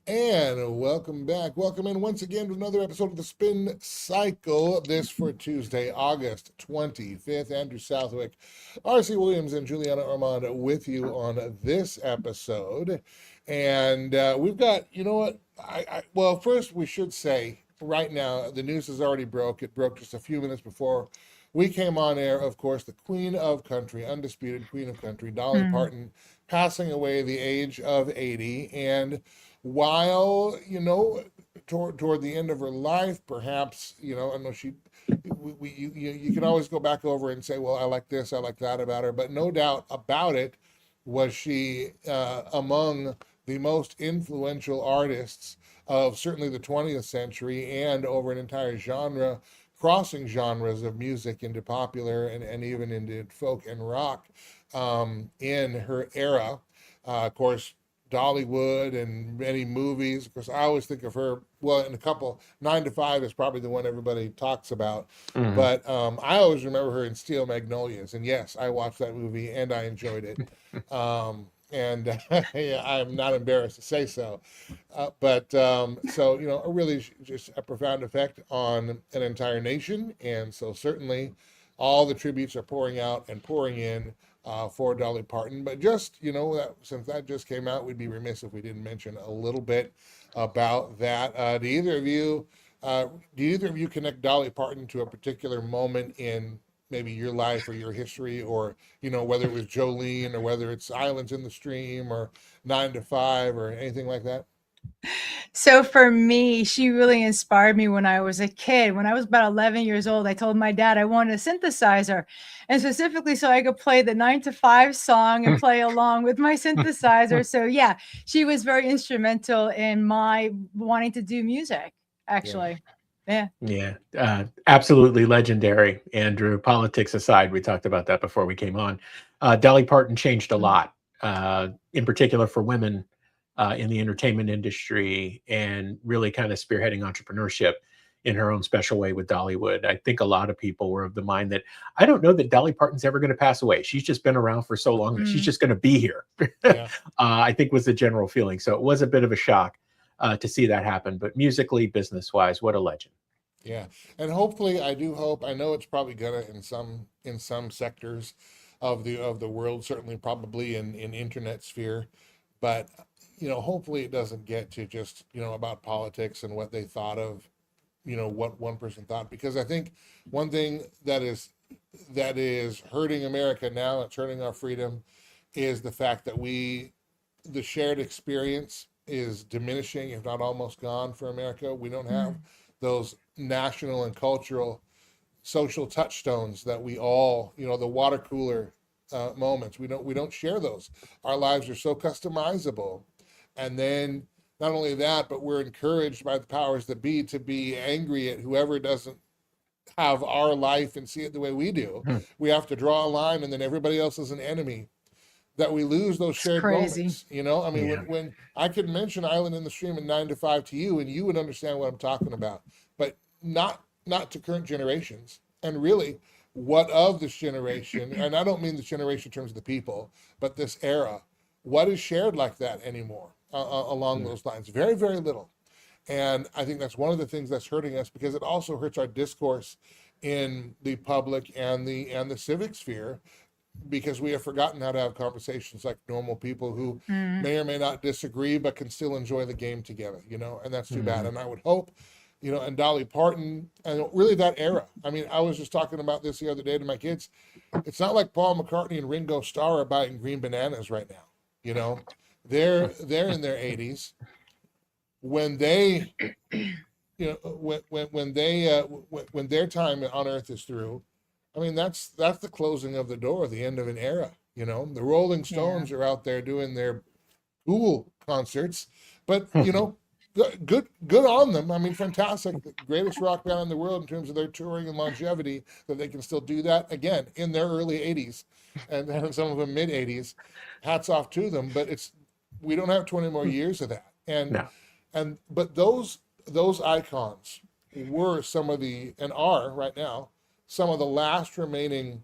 And welcome back. Welcome in once again to another episode of the Spin Cycle. This for Tuesday, August 25th. Andrew Southwick, R.C. Williams, and Juliana Armand with you on this episode. And we've got, you know what? Well, first we should say right now, the news has already broke. It broke just a few minutes before we came on air. Of course, the Queen of Country, undisputed Queen of Country, Dolly Parton, passing away at the age of 80. And while toward the end of her life, perhaps, I know you can always go back over and say, well, I like this, I like that about her, but no doubt about it, was she among the most influential artists of certainly the 20th century and over an entire genre, crossing genres of music into popular and even into folk and rock in her era. Of course, Dollywood and many movies. Of course, I always think of her, well, in a couple, 9 to 5 is probably the one everybody talks about. Mhm. But I always remember her in Steel Magnolias. And yes, I watched that movie and I enjoyed it. And yeah, I'm not embarrassed to say so. So, really just a profound effect on an entire nation. And so certainly all the tributes are pouring out and pouring in for Dolly Parton. But just, since that just came out, we'd be remiss if we didn't mention a little bit about that. Uh, do either of you connect Dolly Parton to a particular moment in maybe your life or your history, or, whether it was Jolene or whether it's Islands in the Stream or 9 to 5 or anything like that? So for me, she really inspired me when I was a kid. When I was about 11 years old, I told my dad I wanted a synthesizer, and specifically so I could play the 9 to 5 song and play along with my synthesizer. So yeah, she was very instrumental in my wanting to do music, Yeah. actually. Yeah. Yeah, absolutely legendary, Andrew. Politics aside, we talked about that before we came on. Dolly Parton changed a lot, in particular for women in the entertainment industry, and really kind of spearheading entrepreneurship in her own special way with Dollywood. I think a lot of people were of the mind that I don't know that Dolly Parton's ever going to pass away. She's just been around for so long that she's just going to be here. Yeah. I think was the general feeling. So it was a bit of a shock to see that happen. But musically, business wise, what a legend. Yeah, and hopefully, I do hope. I know it's probably gonna in some sectors of the world, certainly probably in internet sphere, but hopefully it doesn't get to just about politics and what they thought of, what one person thought, because I think one thing that is hurting America now, it's hurting our freedom, is the fact that the shared experience is diminishing, if not almost gone for America. We don't have those national and cultural social touchstones that we all, the water cooler moments. We don't share those. Our lives are so customizable, and then not only that, but we're encouraged by the powers that be to be angry at whoever doesn't have our life and see it the way we do. Hmm. We have to draw a line, and then everybody else is an enemy. That we lose those It's shared crazy. moments. I mean, Yeah. when I could mention Island in the Stream and 9 to 5 to you, and you would understand what I'm talking about, but not to current generations. And really, what of this generation? And I don't mean this generation in terms of the people, but this era. What is shared like that anymore along Hmm. those lines? Very, very little. And I think that's one of the things that's hurting us, because it also hurts our discourse in the public and the civic sphere, because we have forgotten how to have conversations like normal people who may or may not disagree but can still enjoy the game together, and that's too bad. Mhm. And I would hope, and Dolly Parton, and really that era. I mean, I was just talking about this the other day to my kids. It's not like Paul McCartney and Ringo Starr are buying green bananas right now. You know, they're in their 80s when they, when their time on Earth is through. I mean, that's the closing of the door, the end of an era. The Rolling Yeah. Stones are out there doing their cool concerts, but good on them. I mean, fantastic, the greatest rock band in the world in terms of their touring and longevity, that they can still do that again in their early 80s, and some of them mid 80s. Hats off to them, but we don't have 20 more years of that. And No. but those icons were some of the, and are right now, some of the last remaining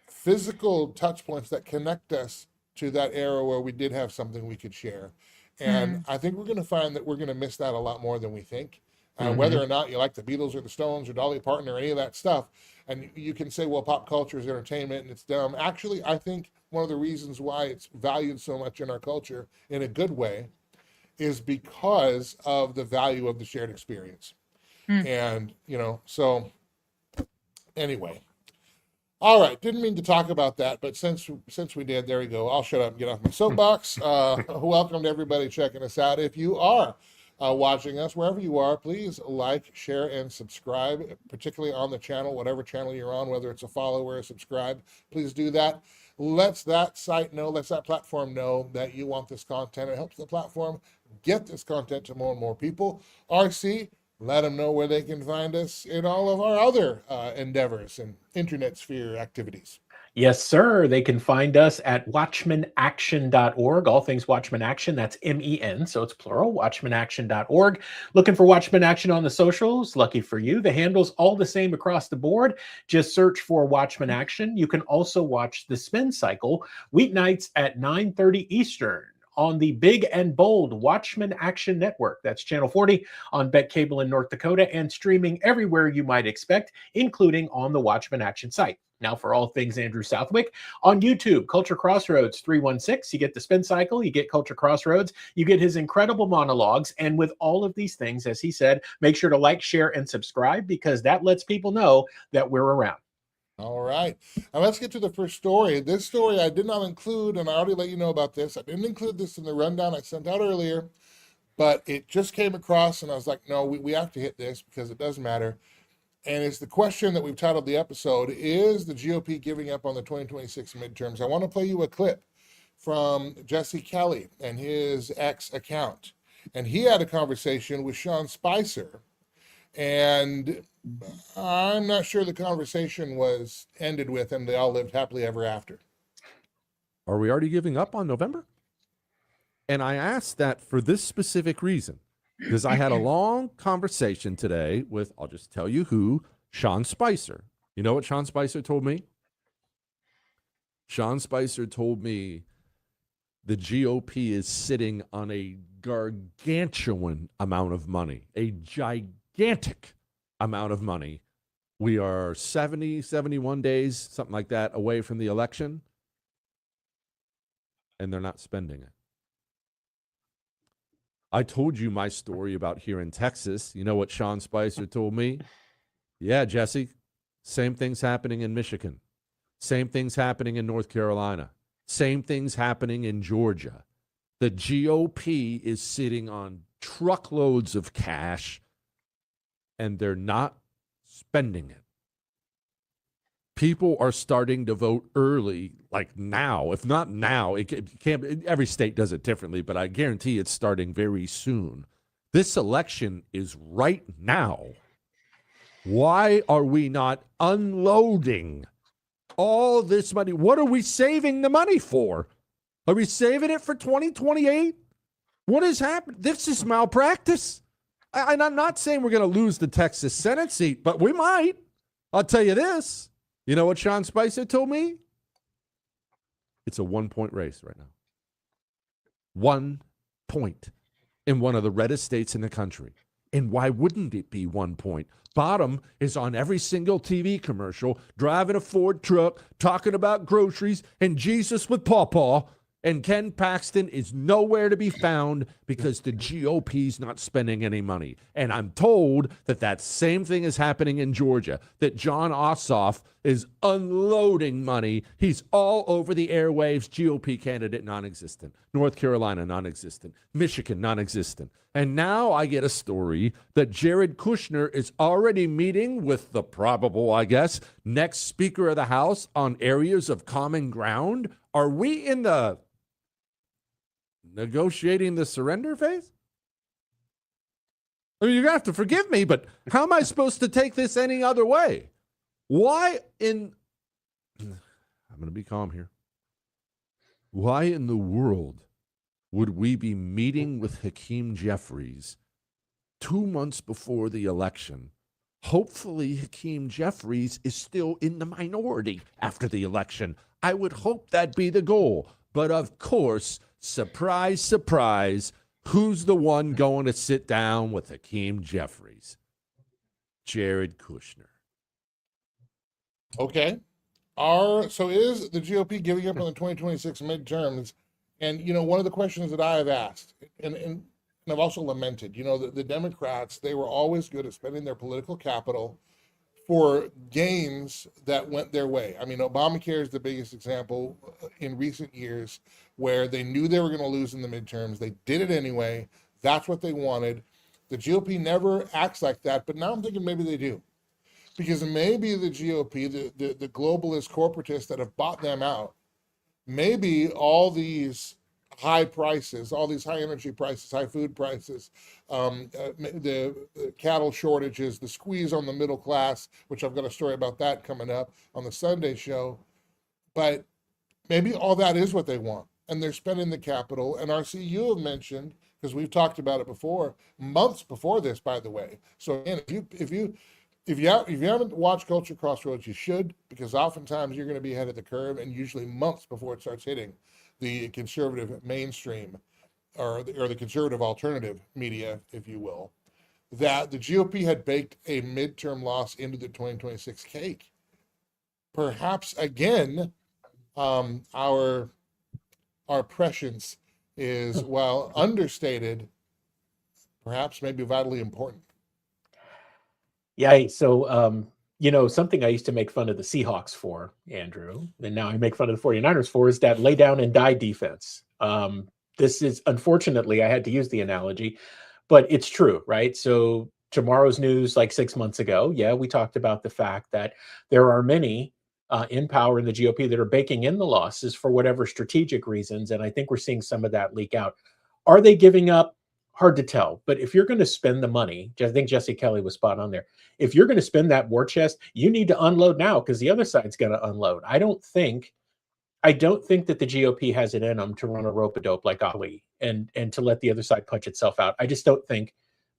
physical touch points that connect us to that era where we did have something we could share. And I think we're going to find that we're going to miss that a lot more than we think. Mhm. Whether or not you like the Beatles or the Stones or Dolly Parton or any of that stuff. And you can say, well, pop culture is entertainment and it's dumb. Actually, I think one of the reasons why it's valued so much in our culture in a good way is because of the value of the shared experience. And, so anyway. All right, didn't mean to talk about that, but since we did, there we go. I'll shut up and get off my soapbox. Welcome to everybody checking us out. If you are watching us, wherever you are, please like, share, and subscribe, particularly on the channel, whatever channel you're on, whether it's a follow or a subscribe, please do that. Lets that site know, lets that platform know that you want this content. It helps the platform get this content to more and more people. RC, let them know where they can find us in all of our other endeavors and internet sphere activities. Yes, sir. They can find us at watchmanaction.org. All things Watchman Action. That's MEN, so it's plural, watchmanaction.org. Looking for Watchman Action on the socials? Lucky for you. The handle's all the same across the board. Just search for Watchman Action. You can also watch The Spin Cycle weeknights at 9:30 Eastern on the big and bold Watchman Action Network. That's Channel 40 on Bet Cable in North Dakota and streaming everywhere you might expect, including on the Watchman Action site. Now for all things Andrew Southwick on YouTube, Culture Crossroads 316. You get The Spin Cycle, you get Culture Crossroads, you get his incredible monologues. And with all of these things, as he said, make sure to like, share, and subscribe because that lets people know that we're around. All right. Now let's get to the first story. This story I did not include, and I already let you know about this. I didn't include this in the rundown I sent out earlier, but it just came across, and I was like, no, we have to hit this because it does matter. And it's the question that we've titled the episode, is the GOP giving up on the 2026 midterms? I want to play you a clip from Jesse Kelly and his X account. And he had a conversation with Sean Spicer. And I'm not sure the conversation was ended with and they all lived happily ever after. Are we already giving up on November? And I asked that for this specific reason, because I had a long conversation today with, I'll just tell you who, Sean Spicer. You know what Sean Spicer told me? Sean Spicer told me the GOP is sitting on a gargantuan amount of money, a gigantic amount of money. We are 70, 71 days, something like that, away from the election, and they're not spending it. I told you my story about here in Texas. You know what Sean Spicer told me? Yeah, Jesse, same thing's happening in Michigan. Same thing's happening in North Carolina. Same thing's happening in Georgia. The GOP is sitting on truckloads of cash, and they're not spending it. People are starting to vote early, like now. If not now, it can't. Every state does it differently, but I guarantee it's starting very soon. This election is right now. Why are we not unloading all this money? What are we saving the money for? Are we saving it for 2028? What has happened? This is malpractice. And I'm not saying we're going to lose the Texas Senate seat, but we might. I'll tell you this. You know what Sean Spicer told me? It's a 1-point race right now. 1 point in one of the reddest states in the country. And why wouldn't it be 1 point? Bottom is on every single TV commercial, driving a Ford truck, talking about groceries and Jesus with Pawpaw. And Ken Paxton is nowhere to be found because the GOP's not spending any money. And I'm told that that same thing is happening in Georgia, that John Ossoff is unloading money. He's all over the airwaves. GOP candidate non-existent. North Carolina non-existent. Michigan non-existent. And now I get a story that Jared Kushner is already meeting with the probable, I guess, next Speaker of the House on areas of common ground. Are we in the negotiating the surrender phase? I mean, you're going to have to forgive me, but how am I supposed to take this any other way? Why in... I'm going to be calm here. Why in the world would we be meeting with Hakeem Jeffries 2 months before the election? Hopefully, Hakeem Jeffries is still in the minority after the election. I would hope that'd be the goal. But of course, surprise, surprise, Who's the one going to sit down with Hakeem Jeffries? Jared Kushner. Okay. So is the GOP giving up on the 2026 midterms? And, one of the questions that I have asked, and I've also lamented, the Democrats, they were always good at spending their political capital for gains that went their way. I mean, Obamacare is the biggest example in recent years where they knew they were going to lose in the midterms. They did it anyway. That's what they wanted. The GOP never acts like that, but now I'm thinking maybe they do. Because maybe the GOP, the globalist corporatists that have bought them out, maybe all these high prices, all these high energy prices, high food prices, the cattle shortages, the squeeze on the middle class, which I've got a story about that coming up on the Sunday show. But maybe all that is what they want. And they're spending the capital. And RC, you have mentioned, because we've talked about it before, months before this, by the way. So again, if you haven't watched Culture Crossroads, you should, because oftentimes you're going to be ahead of the curve, and usually months before it starts hitting the conservative mainstream or the conservative alternative media, if you will, that the GOP had baked a midterm loss into the 2026 cake. Perhaps again, our prescience is, while understated, perhaps maybe vitally important. Yeah. So, something I used to make fun of the Seahawks for, Andrew, and now I make fun of the 49ers for, is that lay down and die defense. This is, unfortunately, I had to use the analogy, but it's true, right? So tomorrow's news, like 6 months ago, we talked about the fact that there are many in power in the GOP that are baking in the losses for whatever strategic reasons. And I think we're seeing some of that leak out. Are they giving up? Hard to tell. But if you're going to spend the money, I think Jesse Kelly was spot on there. If you're going to spend that war chest, you need to unload now, because the other side's going to unload. I don't think that the GOP has it in them to run a rope-a-dope like Ali and to let the other side punch itself out. I just don't think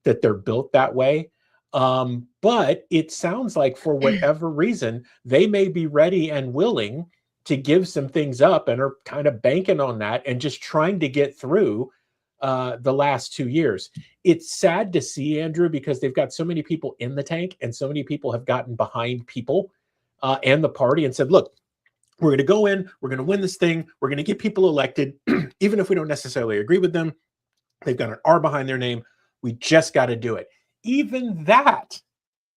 that they're built that way. But it sounds like, for whatever reason, they may be ready and willing to give some things up, and are kind of banking on that and just trying to get through the last 2 years. It's sad to see, Andrew, because they've got so many people in the tank, and so many people have gotten behind people and the party and said, look, we're going to go in, we're going to win this thing, we're going to get people elected, even if we don't necessarily agree with them. They've got an R behind their name. We just got to do it. Even that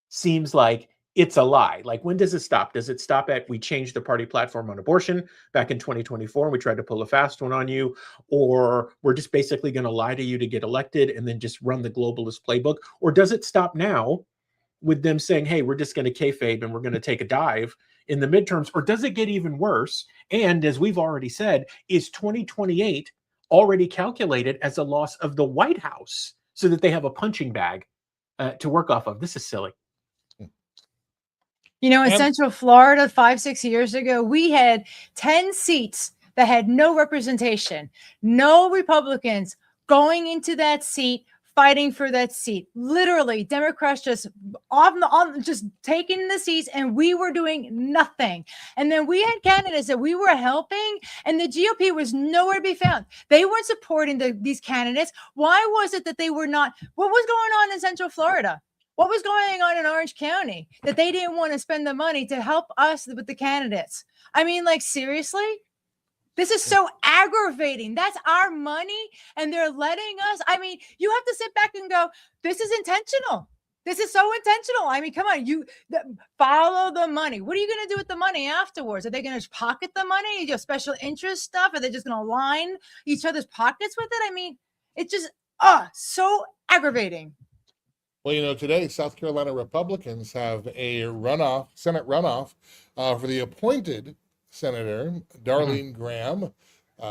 seems like it's a lie. Like, when does it stop? Does it stop at, we changed the party platform on abortion back in 2024 and we tried to pull a fast one on you? Or we're just basically going to lie to you to get elected and then just run the globalist playbook? Or does it stop now with them saying, hey, we're just going to kayfabe and we're going to take a dive in the midterms? Or does it get even worse? And as we've already said, is 2028 already calculated as a loss of the White House so that they have a punching bag to work off of? This is silly. In Central Florida 5-6 years ago, we had 10 seats that had no representation, no Republicans going into that seat, fighting for that seat. Literally, Democrats just just taking the seats, and we were doing nothing. And then we had candidates that we were helping, and the GOP was nowhere to be found. They weren't supporting these candidates. Why was it that they were not? What was going on in Central Florida? What was going on in Orange County that they didn't want to spend the money to help us with the candidates? I mean, like, seriously? This is so aggravating. That's our money, and they're letting us. I mean, you have to sit back and go, this is intentional. This is so intentional. I mean, come on, follow the money. What are you going to do with the money afterwards? Are they going to pocket the money? Your special interest stuff? Are they just going to line each other's pockets with it? I mean, it's just, so aggravating. Well, today, South Carolina Republicans have a Senate runoff for the appointed Senator Darlene Graham,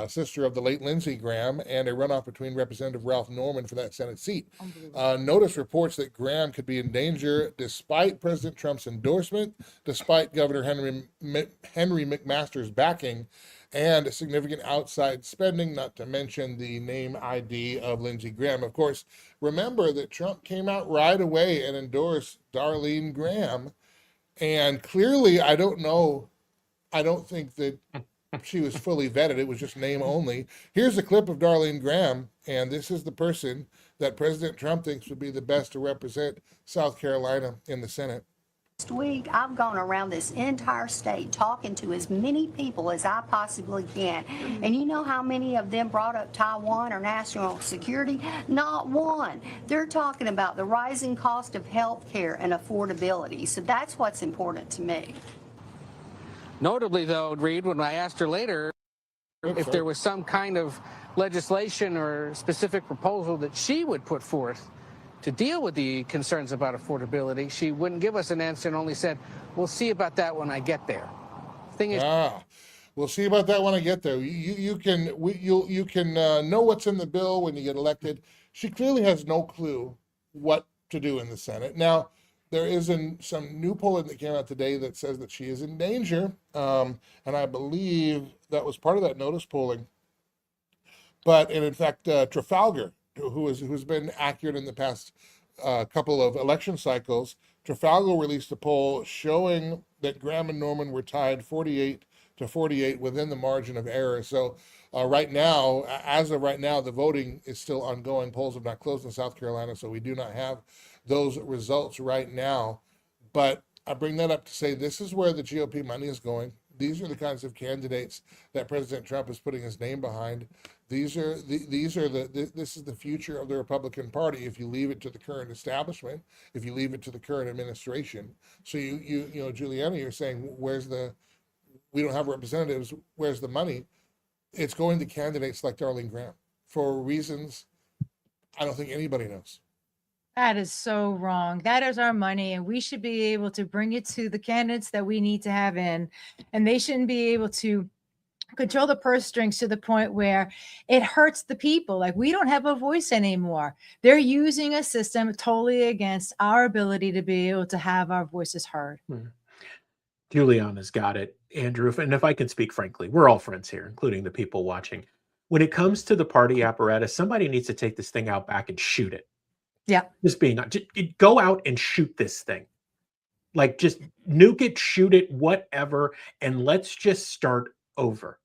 sister of the late Lindsey Graham, and a runoff between Representative Ralph Norman for that Senate seat. Notice reports that Graham could be in danger despite President Trump's endorsement, despite Governor Henry McMaster's backing, and significant outside spending, not to mention the name ID of Lindsey Graham. Of course, remember that Trump came out right away and endorsed Darlene Graham. And clearly, I don't think that she was fully vetted. It was just name only. Here's a clip of Darlene Graham, and this is the person that President Trump thinks would be the best to represent South Carolina in the Senate. Last week, I've gone around this entire state talking to as many people as I possibly can. And you know how many of them brought up Taiwan or national security? Not one. They're talking about the rising cost of health care and affordability. So that's what's important to me. Notably, though, Reed, when I asked her later if there was some kind of legislation or specific proposal that she would put forth to deal with the concerns about affordability, she wouldn't give us an answer and only said, we'll see about that when I get there. Thing is, we'll see about that when I get there. You can know what's in the bill when you get elected. She clearly has no clue what to do in the Senate. Now, there is some new polling that came out today that says that she is in danger, and I believe that was part of that notice polling. And in fact, Trafalgar, who's been accurate in the past couple of election cycles, Trafalgar released a poll showing that Graham and Norman were tied 48-48 within the margin of error. So right now, as of right now, the voting is still ongoing. Polls have not closed in South Carolina, so we do not have those results right now. But I bring that up to say this is where the GOP money is going. These are the kinds of candidates that President Trump is putting his name behind. This is the future of the Republican Party if you leave it to the current establishment, if you leave it to the current administration. So you know, Juliana, you're saying we don't have representatives, where's the money? It's going to candidates like Darlene Graham for reasons I don't think anybody knows. That is so wrong. That is our money, and we should be able to bring it to the candidates that we need to have in, and they shouldn't be able to control the purse strings to the point where it hurts the people. Like, we don't have a voice anymore. They're using a system totally against our ability to be able to have our voices heard. Juliana's got it, Andrew. And if I can speak frankly, we're all friends here, including the people watching. When it comes to the party apparatus, somebody needs to take this thing out back and shoot it. Yeah. Just go out and shoot this thing. Like, just nuke it, shoot it, whatever, and let's just start over.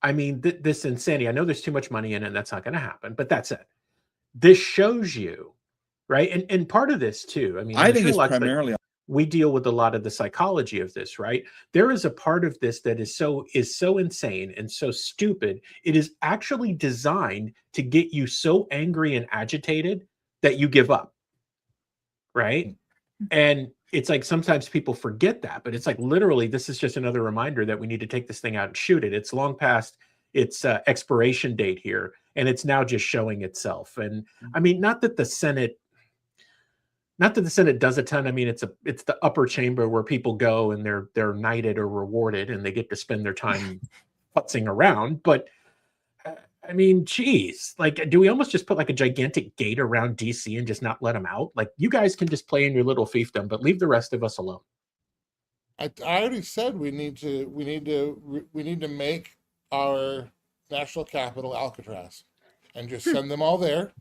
I mean, this insanity, I know there's too much money in it, and that's not going to happen, but that's it. This shows you, right? And part of this too, I mean, I think it's primarily, we deal with a lot of the psychology of this, right? There is a part of this that is so insane and so stupid. It is actually designed to get you so angry and agitated that you give up, right? And it's like sometimes people forget that, but it's like literally this is just another reminder that we need to take this thing out and shoot it. It's long past its expiration date here, and it's now just showing itself. And I mean, not that the Senate does a ton. I mean, it's the upper chamber where people go and they're knighted or rewarded, and they get to spend their time putzing around. But I mean, geez, like, do we almost just put like a gigantic gate around DC and just not let them out? Like, you guys can just play in your little fiefdom, but leave the rest of us alone. I already said we need to make our national capital Alcatraz, and just send them all there,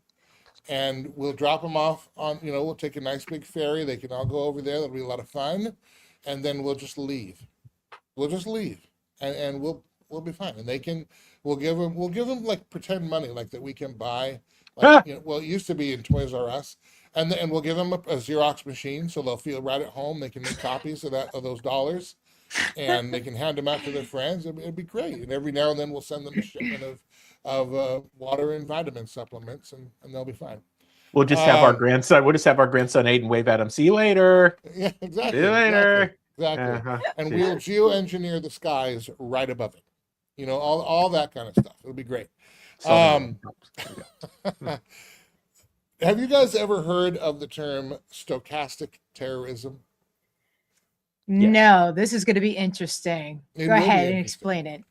and we'll drop them off on. We'll take a nice big ferry. They can all go over there. That'll be a lot of fun, and then we'll just leave. And we'll be fine. And we'll give them like pretend money, like that we can buy. Like, well, it used to be in Toys R Us, and we'll give them a Xerox machine, so they'll feel right at home. They can make copies of those dollars, and they can hand them out to their friends. It'd be great. And every now and then we'll send them a shipment of water and vitamin supplements, and they'll be fine. We'll just have our grandson. We'll just have our grandson Aiden wave at him. See you later. Yeah, exactly. See you later. Exactly. Uh-huh. And we'll geoengineer the skies right above it. All that kind of stuff. It'll be great. Have you guys ever heard of the term stochastic terrorism? No, this is going to be interesting. It Go will be ahead and interesting. explain it.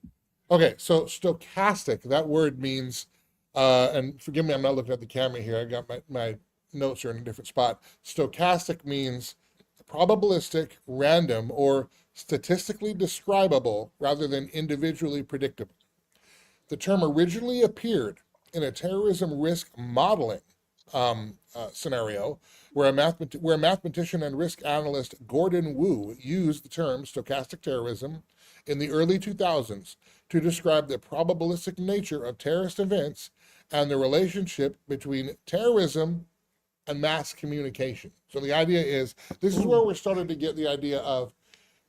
Okay, so stochastic, that word means, and forgive me, I'm not looking at the camera here. I got my notes are in a different spot. Stochastic means probabilistic, random, or statistically describable rather than individually predictable. The term originally appeared in a terrorism risk modeling scenario where mathematician and risk analyst Gordon Wu used the term stochastic terrorism in the early 2000s to describe the probabilistic nature of terrorist events and the relationship between terrorism and mass communication. So the idea is, this is where we're starting to get the idea of,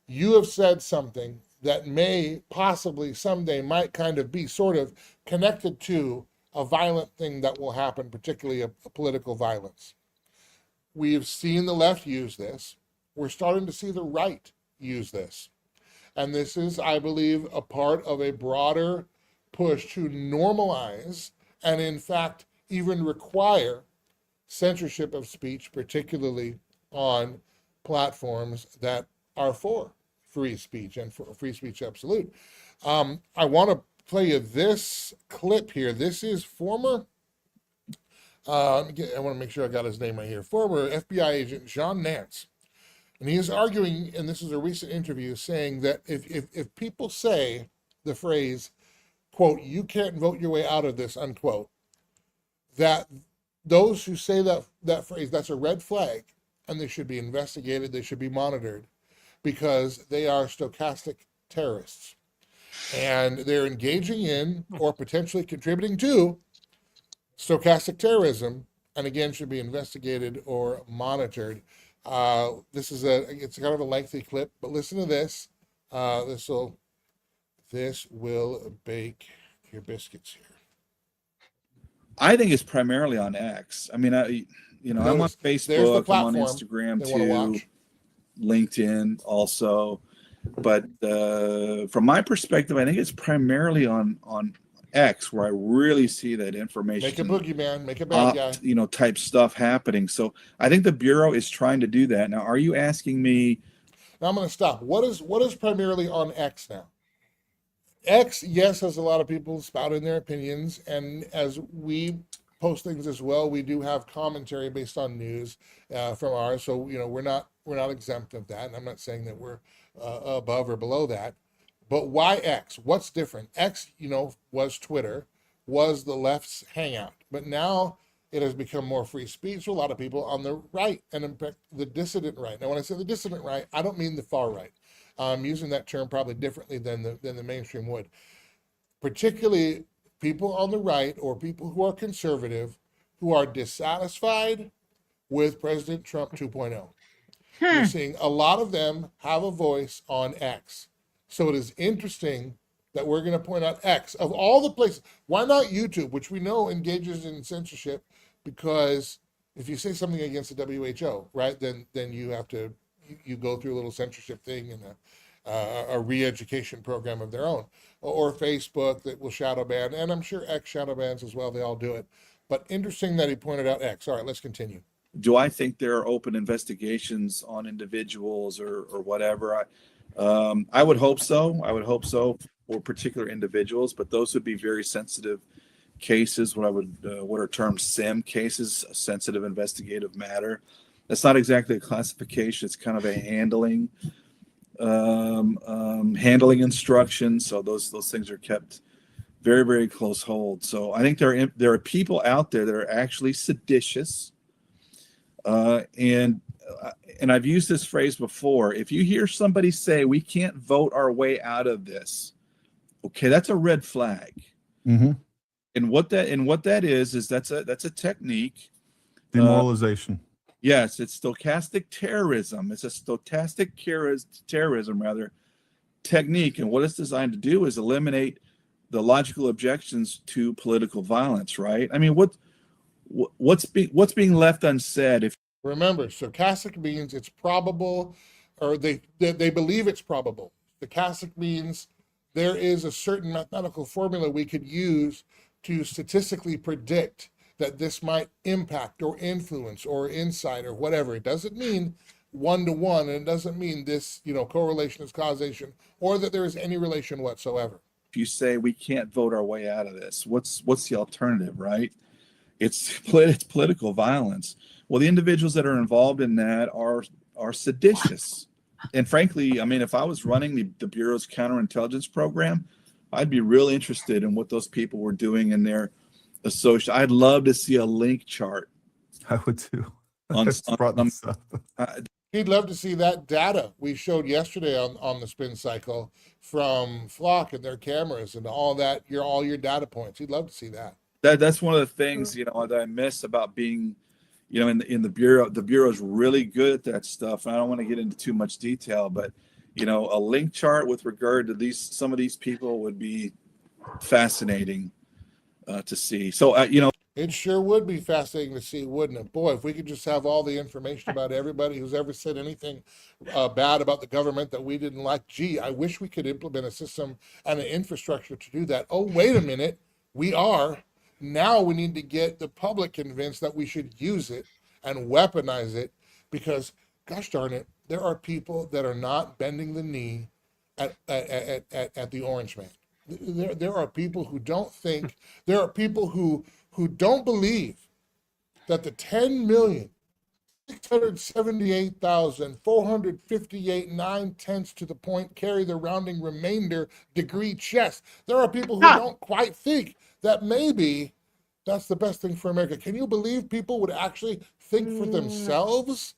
you have said something that may possibly someday might kind of be sort of connected to a violent thing that will happen, particularly a political violence. We've seen the left use this. We're starting to see the right use this. And this is, I believe, a part of a broader push to normalize and, in fact, even require censorship of speech, particularly on platforms that are for free speech and for free speech absolute. I want to play you this clip here. This is former, I want to make sure I got his name right here, former FBI agent John Nance. And he is arguing, and this is a recent interview, saying that if people say the phrase, quote, "you can't vote your way out of this," unquote, that those who say that phrase, that's a red flag, and they should be investigated, they should be monitored, because they are stochastic terrorists. And they're engaging in or potentially contributing to stochastic terrorism, and again, should be investigated or monitored. It's kind of a lengthy clip, but listen to this. This will bake your biscuits here. I think it's primarily on X. I mean, I'm on Facebook, I'm on Instagram too, LinkedIn also, but from my perspective, I think it's primarily on X where I really see that information. Make a boogeyman, make a bad guy. Type stuff happening. So I think the Bureau is trying to do that. Now, are you asking me? Now I'm going to stop. What is primarily on X now? X, yes, has a lot of people spouting their opinions, and as we post things as well, we do have commentary based on news from ours. So we're not exempt of that, and I'm not saying that we're above or below that. But why X? What's different? X, was Twitter, was the left's hangout, but now it has become more free speech to a lot of people on the right, and in fact, the dissident right. Now, when I say the dissident right, I don't mean the far right. I'm using that term probably differently than the mainstream would. Particularly people on the right, or people who are conservative, who are dissatisfied with President Trump 2.0. You're seeing a lot of them have a voice on X. So it is interesting that we're going to point out X. Of all the places, why not YouTube, which we know engages in censorship, because if you say something against the WHO, right, then you have to, you go through a little censorship thing and a re-education program of their own. Or Facebook that will shadow ban, and I'm sure X shadow bans as well, they all do it. But interesting that he pointed out X. All right, let's continue. Do I think there are open investigations on individuals or whatever? I would hope so. I would hope so for particular individuals, but those would be very sensitive cases, what are termed SIM cases, sensitive investigative matter. That's not exactly a classification. It's kind of a handling instructions. So those things are kept very, very close hold. So I think there are people out there that are actually seditious. And I've used this phrase before. If you hear somebody say, "we can't vote our way out of this," okay, that's a red flag. Mm-hmm. And what that is that's a technique. Demoralization. Yes, it's stochastic terrorism. It's a stochastic terrorism technique. And what it's designed to do is eliminate the logical objections to political violence, right? I mean, what's being left unsaid? If Remember, stochastic means it's probable, or they believe it's probable. Stochastic means there is a certain mathematical formula we could use to statistically predict that this might impact or influence or insight or whatever. It doesn't mean one-to-one, and it doesn't mean this, correlation is causation, or that there is any relation whatsoever. If you say we can't vote our way out of this, what's the alternative, right? It's political violence. Well, the individuals that are involved in that are seditious. And frankly, I mean, if I was running the Bureau's counterintelligence program, I'd be real interested in what those people were doing in their association. I'd love to see a link chart. I would too. On Brought this up. He'd love to see that data we showed yesterday on the spin cycle from Flock and their cameras and all that, all your data points. He'd love to see that. That's one of the things, that I miss about being, in the bureau. The bureau is really good at that stuff. And I don't want to get into too much detail, but a link chart with regard to some of these people would be fascinating to see. So it sure would be fascinating to see, wouldn't it? Boy, if we could just have all the information about everybody who's ever said anything bad about the government that we didn't like. Gee, I wish we could implement a system and an infrastructure to do that. Oh, wait a minute. We are. Now we need to get the public convinced that we should use it and weaponize it, because, gosh darn it, there are people that are not bending the knee at the Orange Man. There are people who don't think, there are people who don't believe that the 10,678,458 9/10 to the point carry the rounding remainder degree chess. There are people who don't quite think that maybe that's the best thing for America. Can you believe people would actually think for themselves?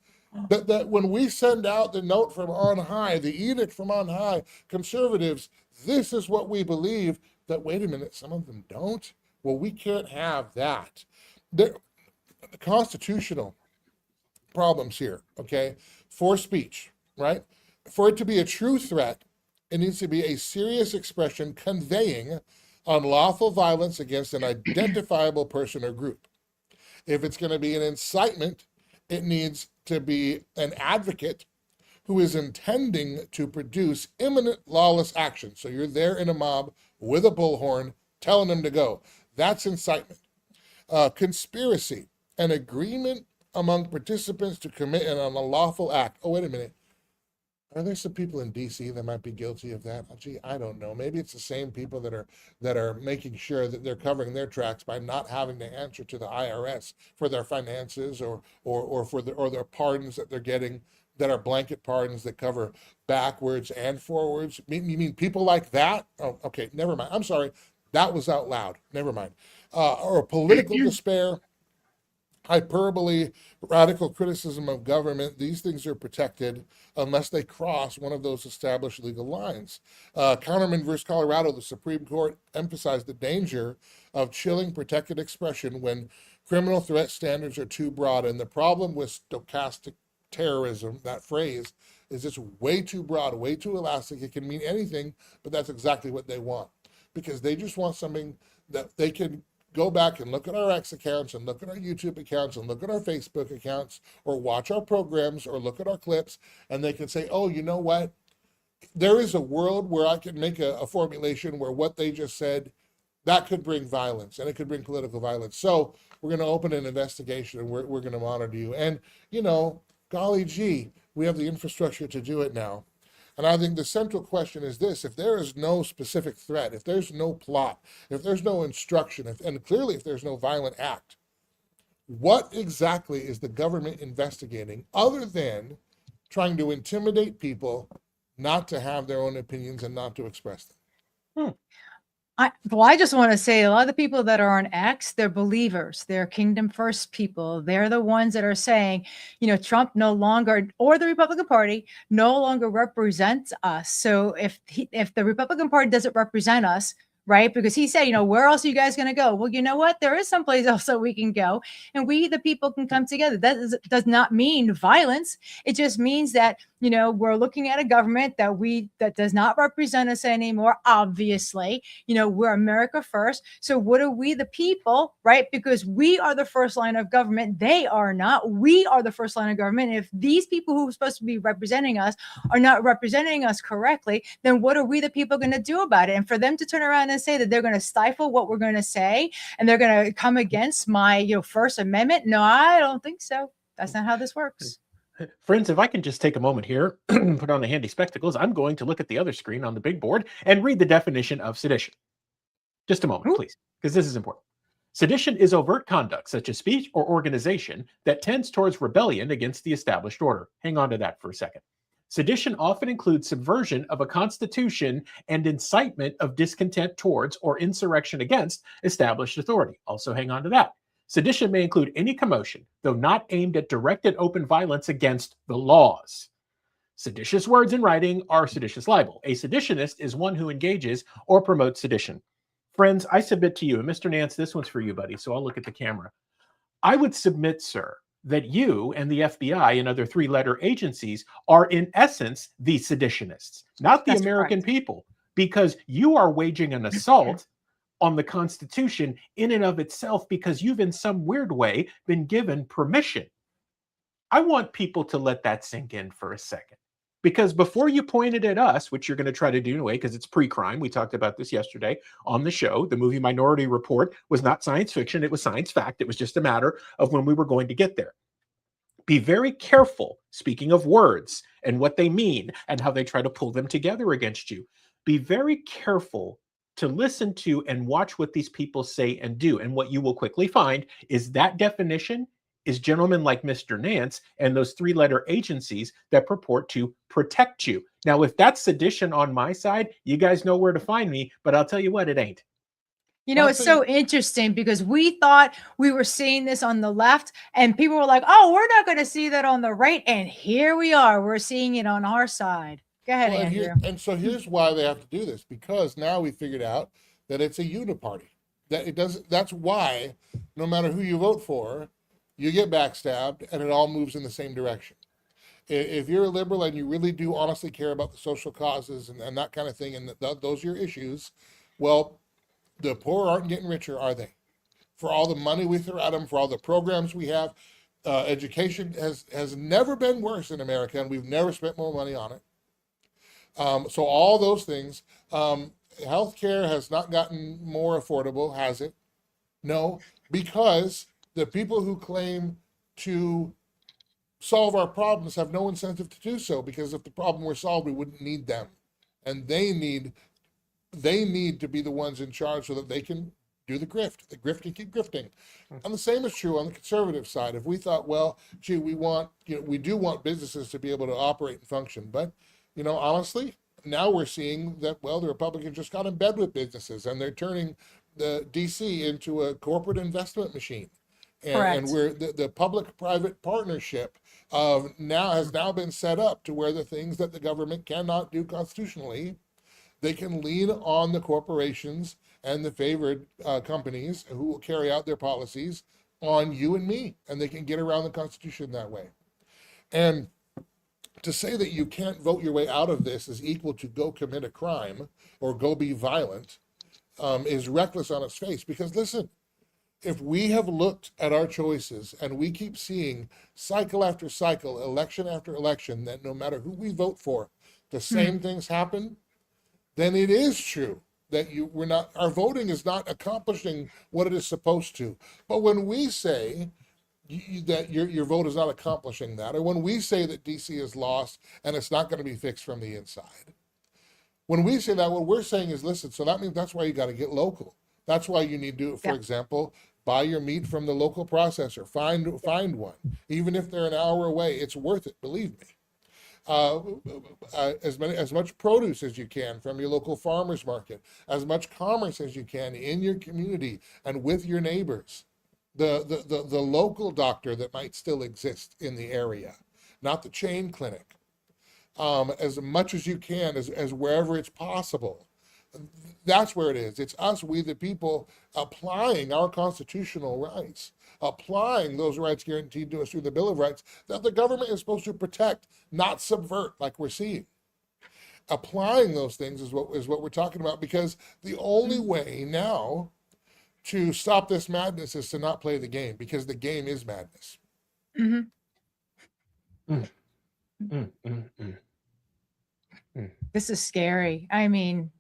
That when we send out the note from on high, the edict from on high, conservatives, this is what we believe, that, wait a minute, some of them don't? Well, we can't have that. The constitutional problems here, okay? For speech, right? For it to be a true threat, it needs to be a serious expression conveying unlawful violence against an identifiable person or group. If it's going to be an incitement, it needs to be an advocate who is intending to produce imminent lawless action. So you're there in a mob with a bullhorn telling them to go. That's incitement. Conspiracy, an agreement among participants to commit an unlawful act. Oh, wait a minute. Are there some people in D.C. that might be guilty of that? Oh, gee, I don't know. Maybe it's the same people that are making sure that they're covering their tracks by not having to answer to the IRS for their finances or for their pardons that they're getting, that are blanket pardons that cover backwards and forwards. You mean people like that? Oh, okay, never mind. I'm sorry. That was out loud. Never mind. Or political despair, hyperbole, radical criticism of government. These things are protected unless they cross one of those established legal lines. Counterman versus Colorado, the Supreme Court emphasized the danger of chilling protected expression when criminal threat standards are too broad. And the problem with stochastic terrorism, that phrase, is it's way too broad, way too elastic. It can mean anything, but that's exactly what they want, because they just want something that they can go back and look at our X accounts and look at our YouTube accounts and look at our Facebook accounts or watch our programs or look at our clips, and they can say, oh, you know what? There is a world where I can make a formulation where what they just said, that could bring violence, and it could bring political violence. So we're going to open an investigation, and we're going to monitor you. And, golly gee, we have the infrastructure to do it now. And I think the central question is this: if there is no specific threat, if there's no plot, if there's no instruction, and clearly if there's no violent act, what exactly is the government investigating other than trying to intimidate people not to have their own opinions and not to express them? I just want to say a lot of the people that are on X, they're believers. They're Kingdom First people. They're the ones that are saying, Trump no longer, or the Republican Party no longer represents us. So if the Republican Party doesn't represent us, right? Because he said, where else are you guys going to go? Well, you know what? There is someplace else that we can go, and we, the people, can come together. That does not mean violence. It just means that, we're looking at a government that does not represent us anymore. Obviously, we're America first. So what are we, the people, right? Because we are the first line of government. They are not. We are the first line of government. If these people who are supposed to be representing us are not representing us correctly, then what are we, the people, going to do about it? And for them to turn around and say that they're going to stifle what we're going to say and they're going to come against my First Amendment, no, I don't think so. That's not how this works. Friends, if I can just take a moment here, put on the handy spectacles, I'm going to look at the other screen on the big board and read the definition of sedition. Just a moment, please, because this is important. Sedition is overt conduct, such as speech or organization, that tends towards rebellion against the established order. Hang on to that for a second. Sedition often includes subversion of a constitution and incitement of discontent towards or insurrection against established authority. Also hang on to that. Sedition may include any commotion, though not aimed at direct and open violence against the laws. Seditious words in writing are seditious libel. A seditionist is one who engages or promotes sedition. Friends, I submit to you, and Mr. Nance, this one's for you, buddy, so I'll look at the camera. I would submit, sir, that you and the FBI and other three-letter agencies are in essence the seditionists, not the That's American correct. people, because you are waging an assault on the Constitution in and of itself because you've in some weird way been given permission. I want people to let that sink in for a second. Because before you pointed at us, which you're going to try to do anyway, because it's pre-crime, we talked about this yesterday on the show, the movie Minority Report was not science fiction, it was science fact. It was just a matter of when we were going to get there. Be very careful, speaking of words and what they mean and how they try to pull them together against you. Be very careful to listen to and watch what these people say and do. And what you will quickly find is that definition is gentlemen like Mr. Nance and those three-letter agencies that purport to protect you. Now, if that's sedition on my side, you guys know where to find me, but I'll tell you what, it ain't. You know, it's so interesting because we thought we were seeing this on the left and people were like, oh, we're not going to see that on the right. And here we are. We're seeing it on our side. Go ahead, Well, Andrew. and so here's why they have to do this, because now we figured out that it's a uniparty. That it doesn't. That's why no matter who you vote for, you get backstabbed and it all moves in the same direction. If you're a liberal and you really do honestly care about the social causes and that kind of thing, and those are your issues, well, the poor aren't getting richer, are they? For all the money we throw at them, for all the programs we have, education has never been worse in America, and we've never spent more money on it. So all those things, healthcare has not gotten more affordable, has it? No, because the people who claim to solve our problems have no incentive to do so, because if the problem were solved, we wouldn't need them. And they need to be the ones in charge so that they can do the grift and keep grifting. And the same is true on the conservative side. If we thought, well, gee, we do want businesses to be able to operate and function, but honestly, now we're seeing that, well, the Republicans just got in bed with businesses and they're turning the DC into a corporate investment machine. And we're the public-private partnership has now been set up to where the things that the government cannot do constitutionally, they can lean on the corporations and the favored companies who will carry out their policies on you and me, and they can get around the Constitution that way. And to say that you can't vote your way out of this is equal to go commit a crime or go be violent is reckless on its face. Because listen, if we have looked at our choices and we keep seeing cycle after cycle, election after election, that no matter who we vote for, the same things happen, then it is true that our voting is not accomplishing what it is supposed to. But when we say that your vote is not accomplishing that, or when we say that DC is lost and it's not going to be fixed from the inside, when we say that, what we're saying is, listen, so that means that's why you got to get local. That's why you need to, for example, buy your meat from the local processor. Find one, even if they're an hour away. It's worth it, believe me. As much produce as you can from your local farmers market, as much commerce as you can in your community and with your neighbors. The local doctor that might still exist in the area, not the chain clinic. As much as you can, as wherever it's possible. That's where it is. It's us, we the people, applying our constitutional rights, applying those rights guaranteed to us through the Bill of Rights that the government is supposed to protect, not subvert like we're seeing. Applying those things is what we're talking about, because the only way now to stop this madness is to not play the game, because the game is madness. This is scary. I mean,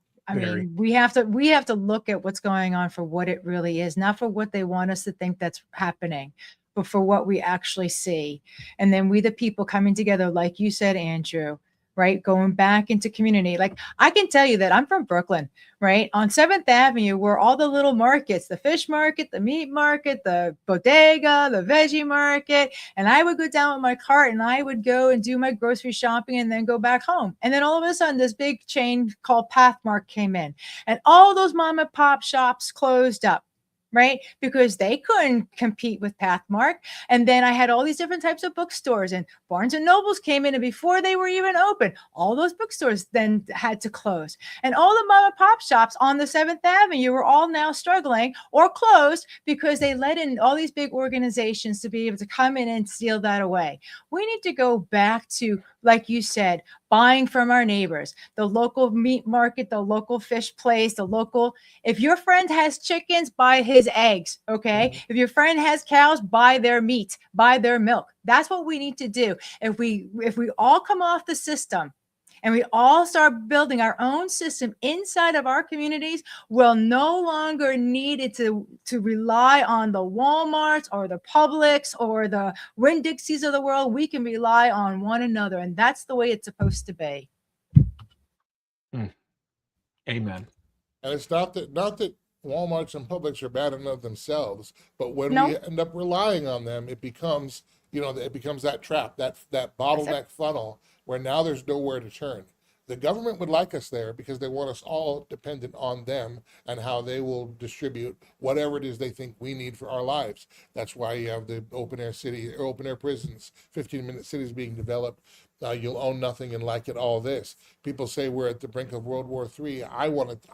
we have to look at what's going on for what it really is, not for what they want us to think that's happening, but for what we actually see. And then we, the people, coming together, like you said, Andrew, right? Going back into community. Like, I can tell you that I'm from Brooklyn, right? On 7th Avenue, where all the little markets, the fish market, the meat market, the bodega, the veggie market. And I would go down with my cart and I would go and do my grocery shopping and then go back home. And then all of a sudden, this big chain called Pathmark came in and all those mom and pop shops closed up. right? Because they couldn't compete with Pathmark. And then I had all these different types of bookstores, and Barnes and Nobles came in, and before they were even open, all those bookstores then had to close. And all the mom and pop shops on the 7th Avenue were all now struggling or closed because they let in all these big organizations to be able to come in and steal that away. We need to go back to, like you said, buying from our neighbors, the local meat market, the local fish place, the local. If your friend has chickens, buy his eggs, okay? If your friend has cows, buy their meat, buy their milk. That's what we need to do. If we all come off the system and we all start building our own system inside of our communities, we'll no longer need it to rely on the Walmarts or the Publix or the Winn-Dixies of the world. We can rely on one another, and that's the way it's supposed to be. Amen. And it's not that Walmarts and Publix are bad enough themselves, but when No. we end up relying on them, it becomes, it becomes that trap, that bottleneck funnel where now there's nowhere to turn. The government would like us there because they want us all dependent on them and how they will distribute whatever it is they think we need for our lives. That's why you have the open air prisons, 15-minute cities being developed. You'll own nothing and like it all this. People say we're at the brink of World War III.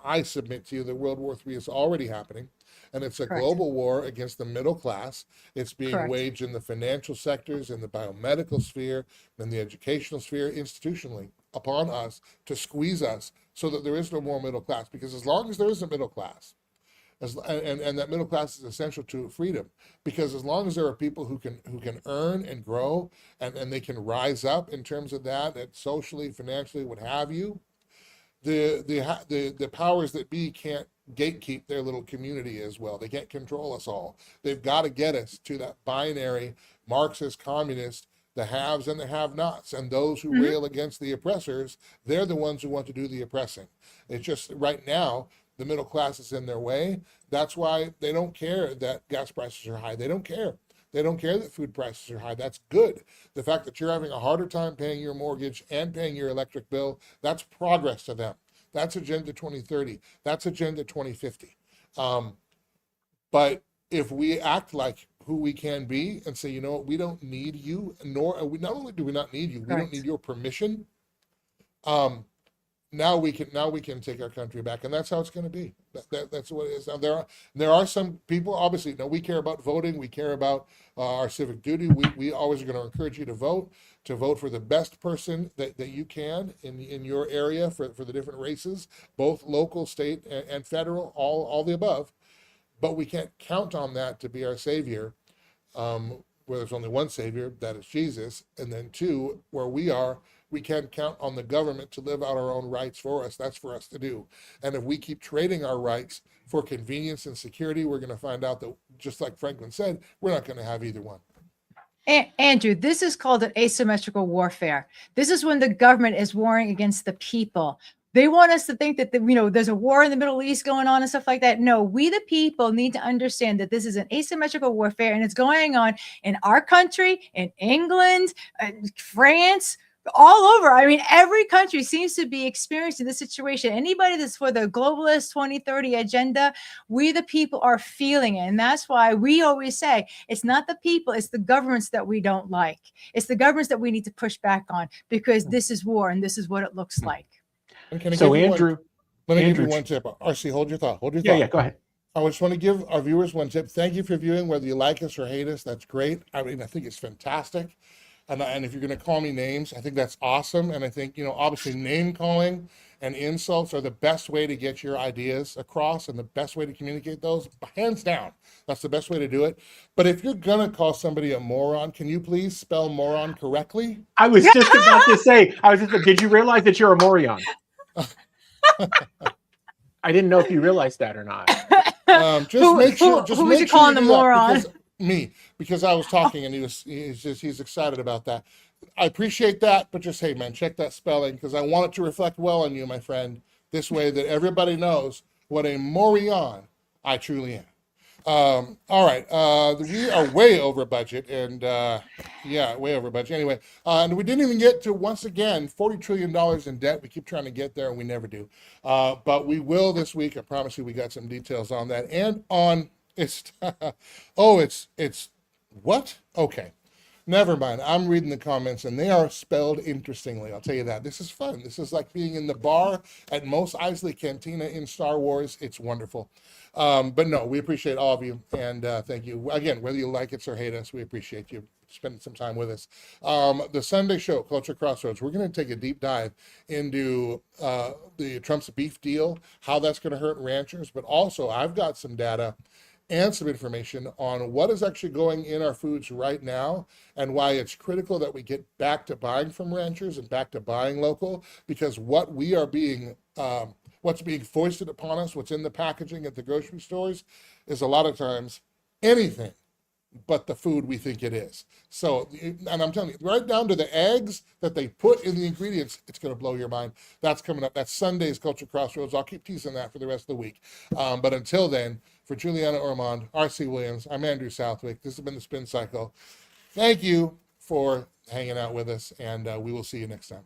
I submit to you that World War III is already happening. And it's a Correct. global war against the middle class. It's being Correct. waged in the financial sectors, in the biomedical sphere, in the educational sphere, institutionally, upon us to squeeze us so that there is no more middle class. Because as long as there is a middle class, and that middle class is essential to freedom, because as long as there are people who can earn and grow and they can rise up in terms of that socially, financially, what have you, the powers that be can't gatekeep their little community as well. They can't control us all. They've got to get us to that binary Marxist communist, the haves and the have-nots, and those who rail against the oppressors, they're the ones who want to do the oppressing. It's just right now the middle class is in their way. That's why they don't care that gas prices are high. They don't care. They don't care that food prices are high. That's good. The fact that you're having a harder time paying your mortgage and paying your electric bill, that's progress to them. That's Agenda 2030. That's Agenda 2050. But if we act like who we can be and say, you know what, we don't need you, nor we not only do we not need you, we don't need your permission. Now we can take our country back, and that's how it's going to be. That's what it is. Now there are some people, obviously, we care about voting, we care about our civic duty. We always are going to encourage you to vote for the best person that you can in your area for the different races, both local, state, and federal, all the above. But we can't count on that to be our savior. Where there's only one savior, that is Jesus, and then two, where we can't count on the government to live out our own rights for us. That's for us to do. And if we keep trading our rights for convenience and security, we're going to find out that, just like Franklin said, we're not going to have either one. Andrew, this is called an asymmetrical warfare. This is when the government is warring against the people. They want us to think that there's a war in the Middle East going on and stuff like that. No, we the people need to understand that this is an asymmetrical warfare, and it's going on in our country, in England, France, all over. I mean, every country seems to be experiencing this situation. Anybody that's for the globalist 2030 agenda, we the people are feeling it. And that's why we always say it's not the people, it's the governments that we don't like. It's the governments that we need to push back on, because this is war and this is what it looks like. And can I So give you Andrew, let me give you one tip. RC, hold your thought. yeah, go ahead. I just want to give our viewers one tip. Thank you for viewing, whether you like us or hate us. That's great. I mean, I think it's fantastic. And if you're going to call me names, I think that's awesome. And I think, obviously name calling and insults are the best way to get your ideas across and the best way to communicate those, hands down. That's the best way to do it. But if you're going to call somebody a moron, can you please spell moron correctly? I was just about to say, did you realize that you're a moron? I didn't know if you realized that or not. Make sure. Who was you calling the moron? Because I was talking and he's excited about that. I appreciate that, but just, hey man, check that spelling, because I want it to reflect well on you, my friend. This way that everybody knows what a moron I truly am. All right, we are way over budget, and way over budget. Anyway, and we didn't even get to, once again, $40 trillion in debt. We keep trying to get there, and we never do. But we will this week. I promise you, we got some details on that, and on It's oh, it's what? Okay. Never mind. I'm reading the comments and they are spelled interestingly. I'll tell you that. This is fun. This is like being in the bar at Mos Eisley Cantina in Star Wars. It's wonderful. But no, we appreciate all of you. And thank you. Again, whether you like us or hate us, we appreciate you spending some time with us. The Sunday show, Culture Crossroads, we're going to take a deep dive into the Trump's beef deal, how that's going to hurt ranchers. But also, I've got some data and some information on what is actually going in our foods right now and why it's critical that we get back to buying from ranchers and back to buying local, because what we are being what's being foisted upon us, what's in the packaging at the grocery stores, is a lot of times anything but the food we think it is. So, and I'm telling you, right down to the eggs that they put in the ingredients, it's going to blow your mind. That's coming up. That's Sunday's Culture Crossroads. I'll keep teasing that for the rest of the week. But until then, for Juliana Ormond, R.C. Williams, I'm Andrew Southwick. This has been the Spin Cycle. Thank you for hanging out with us, and we will see you next time.